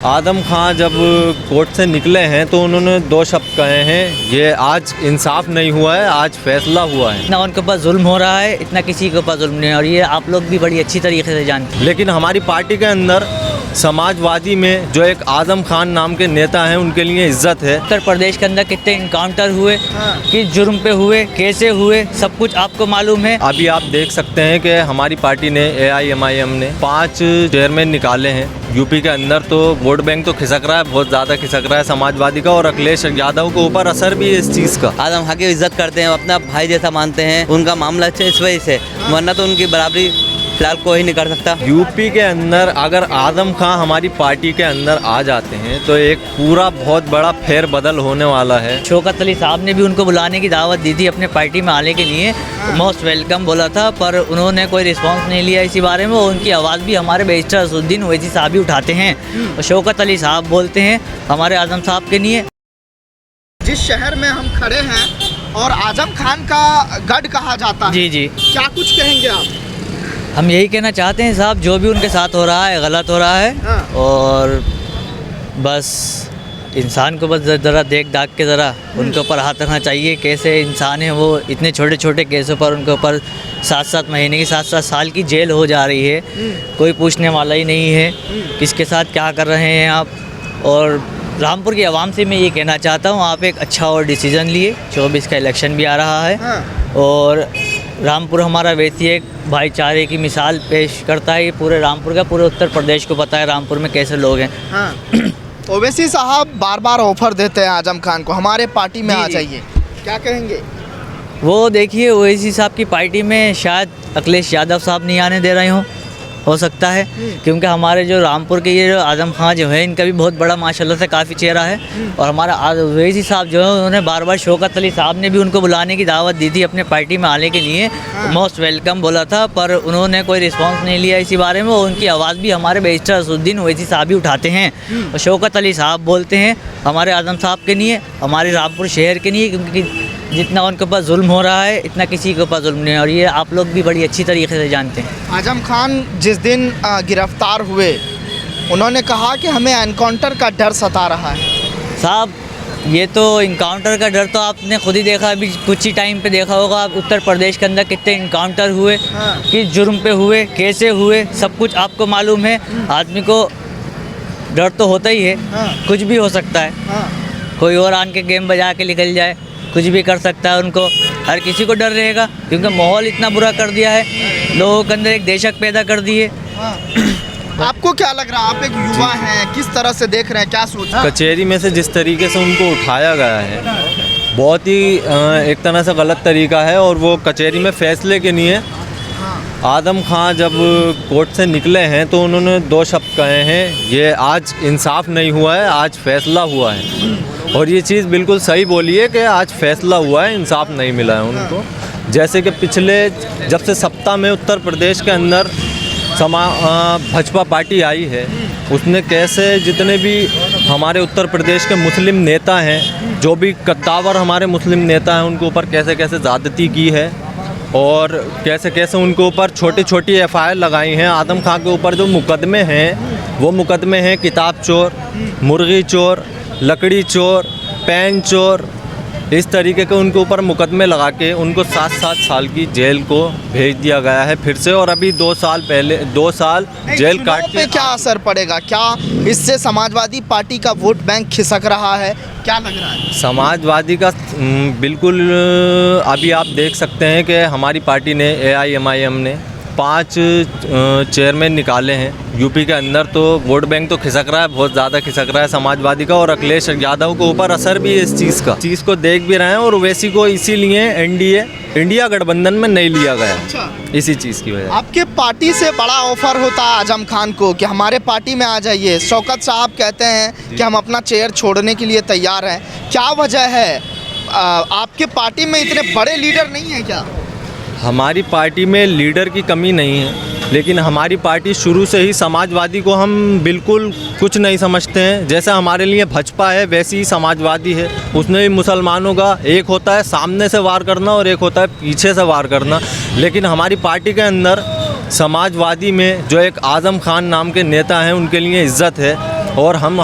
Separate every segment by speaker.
Speaker 1: आदम खां जब कोर्ट से निकले हैं तो उन्होंने दो शब्द कहे हैं, ये आज इंसाफ नहीं हुआ है, आज फैसला हुआ है।
Speaker 2: इतना उनके ऊपर जुल्म हो रहा है, इतना किसी के ऊपर जुल्म नहीं है, और ये आप लोग भी बड़ी अच्छी तरीके से जानते हैं।
Speaker 1: लेकिन हमारी पार्टी के अंदर समाजवादी में जो एक आजम खान नाम के नेता हैं, उनके लिए इज्जत है।
Speaker 2: उत्तर प्रदेश के अंदर कितने इनकाउंटर हुए, किस जुर्म पे हुए, कैसे हुए, सब कुछ आपको मालूम है।
Speaker 1: अभी आप देख सकते हैं कि हमारी पार्टी ने AIMIM ने 5 चेयरमैन निकाले हैं यूपी के अंदर। तो वोट बैंक तो खिसक रहा है, बहुत ज़्यादा खिसक रहा है समाजवादी का, और अखिलेश यादव के ऊपर असर भी है इस चीज़ का।
Speaker 3: आजम खान की इज्जत करते हैं, अपना भाई जैसा मानते हैं, उनका मामला अच्छा इस वजह से, वरना तो उनकी बराबरी फिलहाल कोई नहीं कर सकता।
Speaker 1: यूपी के अंदर अगर आजम खां हमारी पार्टी के अंदर आ जाते हैं तो एक पूरा बहुत बड़ा फेरबदल होने वाला है।
Speaker 2: शौकत अली साहब ने भी उनको बुलाने की दावत दी थी अपने पार्टी में आने के लिए, मोस्ट वेलकम बोला था, पर उन्होंने कोई रिस्पांस नहीं लिया इसी बारे में। उनकी आवाज़ भी हमारे बैरिस्टर असदुद्दीन ओवैसी साहब ही उठाते हैं, और शौकत अली साहब बोलते हैं हमारे आजम साहब के लिए।
Speaker 4: जिस शहर में हम खड़े हैं और आजम खान का गढ़ कहा जाता है,
Speaker 2: जी जी,
Speaker 4: क्या कुछ कहेंगे आप?
Speaker 2: हम यही कहना चाहते हैं साहब, जो भी उनके साथ हो रहा है गलत हो रहा है, और बस इंसान को बस ज़रा देख दाख के ज़रा उनके ऊपर हाथ रखना चाहिए। कैसे इंसान है वो, इतने छोटे छोटे केसों पर उनके ऊपर 7-7 महीने की 7-7 साल की जेल हो जा रही है, कोई पूछने वाला ही नहीं है किसके साथ क्या कर रहे हैं आप। और रामपुर की आवाम से मैं ये कहना चाहता हूँ, आप एक अच्छा और डिसीज़न लिए, 24 का इलेक्शन भी आ रहा है, और रामपुर हमारा वैसी एक भाईचारे की मिसाल पेश करता है। ये पूरे रामपुर का, पूरे उत्तर प्रदेश को पता है रामपुर में कैसे लोग हैं।
Speaker 4: ओवैसी साहब बार बार ऑफर देते हैं आजम खान को, हमारे पार्टी में आ जाइए, क्या कहेंगे?
Speaker 2: वो देखिए, ओवैसी साहब की पार्टी में शायद अखिलेश यादव साहब नहीं आने दे रहे हो सकता है, क्योंकि हमारे जो रामपुर के ये जो आजम खां जो है, इनका भी बहुत बड़ा माशाल्लाह से काफ़ी चेहरा है। और हमारा ओवैसी साहब जो है, उन्होंने बार बार शौकत अली साहब ने भी उनको बुलाने की दावत दी थी अपने पार्टी में आने के लिए, मोस्ट वेलकम बोला था, पर उन्होंने कोई रिस्पांस नहीं लिया इसी बारे में। उनकी आवाज़ भी हमारे बैरिस्टर असदुद्दीन ओवैसी साहब ही उठाते हैं, और शौकत अली साहब बोलते हैं हमारे आजम साहब के लिए, हमारे रामपुर शहर के लिए, क्योंकि जितना उनके ऊपर जुल्म हो रहा है, इतना किसी के ऊपर जुल्म नहीं है, और ये आप लोग भी बड़ी अच्छी तरीके से जानते हैं।
Speaker 4: आजम खान जिस दिन गिरफ्तार हुए, उन्होंने कहा कि हमें एनकाउंटर का डर सता रहा है।
Speaker 2: साहब, ये तो इनकाउंटर का डर तो आपने खुद ही देखा, अभी कुछ ही टाइम पे देखा होगा, आप उत्तर प्रदेश के अंदर कितने इनकाउंटर हुए, किस जुर्म पे हुए, कैसे हुए, सब कुछ आपको मालूम है। आदमी को डर तो होता ही है, कुछ भी हो सकता है, कोई और आन के गेम बजा के निकल जाए, कुछ भी कर सकता है। उनको हर किसी को डर रहेगा, क्योंकि माहौल इतना बुरा कर दिया है, लोगों के अंदर एक दहशत पैदा कर दी है।
Speaker 4: आपको क्या लग रहा है, आप एक युवा हैं, किस तरह से देख रहे हैं, क्या सोच रहे हैं?
Speaker 1: कचहरी में से जिस तरीके से उनको उठाया गया है, बहुत ही एक तरह से गलत तरीका है, और वो कचहरी में फैसले के लिए। आदम खां जब कोर्ट से निकले हैं तो उन्होंने दो शब्द कहे हैं, ये आज इंसाफ नहीं हुआ है, आज फैसला हुआ है। और ये चीज़ बिल्कुल सही बोली है कि आज फैसला हुआ है, इंसाफ नहीं मिला है उनको। जैसे कि पिछले जब से सप्ताह में उत्तर प्रदेश के अंदर भाजपा पार्टी आई है, उसने कैसे जितने भी हमारे उत्तर प्रदेश के मुस्लिम नेता हैं, जो भी कद्दावर हमारे मुस्लिम नेता हैं, उनके ऊपर कैसे कैसे ज़्यादती की है, और कैसे कैसे उनके ऊपर छोटी छोटी FIR लगाई हैं। आदम खां के ऊपर जो मुकदमे हैं, वो मुकदमे हैं किताब चोर, मुर्गी चोर, लकड़ी चोर, पेन चोर, इस तरीके के उनके ऊपर मुकदमे लगा के उनको 7-7 साल की जेल को भेज दिया गया है फिर से। और अभी 2 साल पहले 2 साल जेल काट के।
Speaker 4: क्या असर पड़ेगा, क्या इससे समाजवादी पार्टी का वोट बैंक खिसक रहा है, क्या लग रहा है?
Speaker 1: समाजवादी का बिल्कुल, अभी आप देख सकते हैं कि हमारी पार्टी ने AIMIM ने 5 चेयरमैन निकाले हैं यूपी के अंदर। तो वोट बैंक तो खिसक रहा है, बहुत ज़्यादा खिसक रहा है समाजवादी का, और अखिलेश यादव के ऊपर असर भी है इस चीज़ को देख भी रहे हैं। और ओवैसी को इसीलिए इंडिया गठबंधन में नहीं लिया गया, इसी चीज़ की वजह।
Speaker 4: आपके पार्टी से बड़ा ऑफर होता है आजम खान को कि हमारे पार्टी में आ जाइए। शौकत साहब कहते हैं कि हम अपना चेयर छोड़ने के लिए तैयार हैं, क्या वजह है? आपके पार्टी में इतने बड़े लीडर नहीं हैं क्या?
Speaker 1: हमारी पार्टी में लीडर की कमी नहीं है, लेकिन हमारी पार्टी शुरू से ही समाजवादी को हम बिल्कुल कुछ नहीं समझते हैं। जैसा हमारे लिए भाजपा है, वैसी ही समाजवादी है। उसमें भी मुसलमानों का एक होता है सामने से वार करना, और एक होता है पीछे से वार करना। लेकिन हमारी पार्टी के अंदर समाजवादी में जो एक आजम खान नाम के नेता हैं, उनके लिए इज्जत है। और हम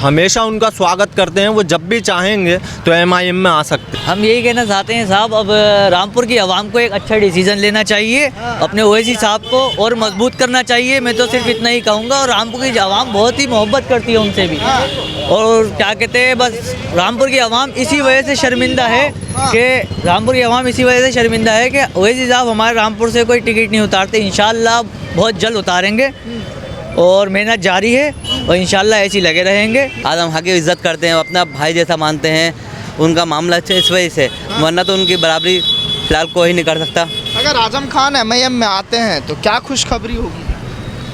Speaker 1: हमेशा उनका स्वागत करते हैं। वो जब भी चाहेंगे तो MIM में आ सकते हैं।
Speaker 2: हम यही कहना चाहते हैं साहब, अब रामपुर की आवाम को एक अच्छा डिसीजन लेना चाहिए, अपने ओवैसी साहब को और मजबूत करना चाहिए। मैं तो सिर्फ इतना ही कहूँगा। और रामपुर की आवाम बहुत ही मोहब्बत करती है उनसे भी। और क्या कहते हैं, बस रामपुर की आवाम इसी वजह से शर्मिंदा है कि ओवैसी साहब हमारे रामपुर से कोई टिकट नहीं उतारते। इंशाल्लाह बहुत जल्द उतारेंगे और मेहनत जारी है और इंशाल्लाह ऐसे ही लगे रहेंगे।
Speaker 3: आदम खां की इज्जत करते हैं, अपना भाई जैसा मानते हैं। उनका मामला अच्छा इस वजह से, वरना तो उनकी बराबरी फिलहाल कोई नहीं कर सकता।
Speaker 4: अगर आजम खान MIM में आते हैं तो क्या खुशखबरी होगी?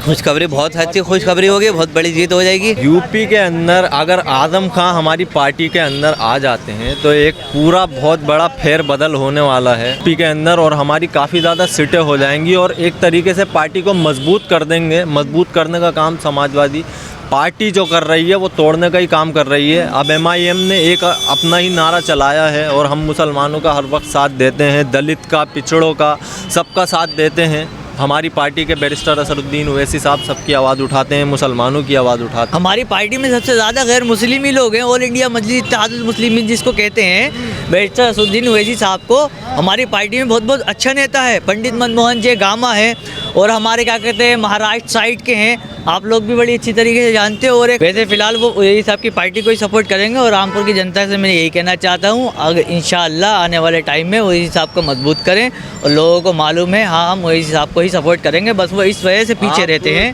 Speaker 3: खुशखबरी, बहुत अच्छी खुशखबरी होगी, बहुत बड़ी जीत हो जाएगी।
Speaker 1: यूपी के अंदर अगर आजम खां हमारी पार्टी के अंदर आ जाते हैं तो एक पूरा बहुत बड़ा फेरबदल होने वाला है यूपी के अंदर, और हमारी काफ़ी ज़्यादा सीटें हो जाएंगी और एक तरीके से पार्टी को मजबूत कर देंगे। मजबूत करने का काम समाजवादी पार्टी जो कर रही है वो तोड़ने का ही काम कर रही है। अब MIM ने एक अपना ही नारा चलाया है और हम मुसलमानों का हर वक्त साथ देते हैं, दलित का, पिछड़ों का, सबका साथ देते हैं। हमारी पार्टी के बैरिस्टर असरुद्दीन ओवैसी साहब सबकी आवाज़ उठाते हैं, मुसलमानों की आवाज़ उठाते हैं।
Speaker 2: हमारी पार्टी में सबसे ज़्यादा गैर मुस्लिम ही लोग हैं। ऑल इंडिया मजलिस इत्तेहादुल मुस्लिमीन जिसको कहते हैं, बैरिस्टर असरुद्दीन ओवैसी साहब को हमारी पार्टी में बहुत बहुत अच्छा नेता है। पंडित मनमोहन जी गामा है और हमारे क्या कहते हैं महाराष्ट्र साइड के हैं, आप लोग भी बड़ी अच्छी तरीके से जानते हो। और वैसे फ़िलहाल वो ओवैसी साहब की पार्टी को ही सपोर्ट करेंगे। और रामपुर की जनता से मैं यही कहना चाहता हूँ, अगर इंशाअल्लाह आने वाले टाइम में ओवैसी साहब को मजबूत करें। और लोगों को मालूम है, हाँ हम ओवैसी साहब को ही सपोर्ट करेंगे, बस वो इस वजह से पीछे रहते हैं।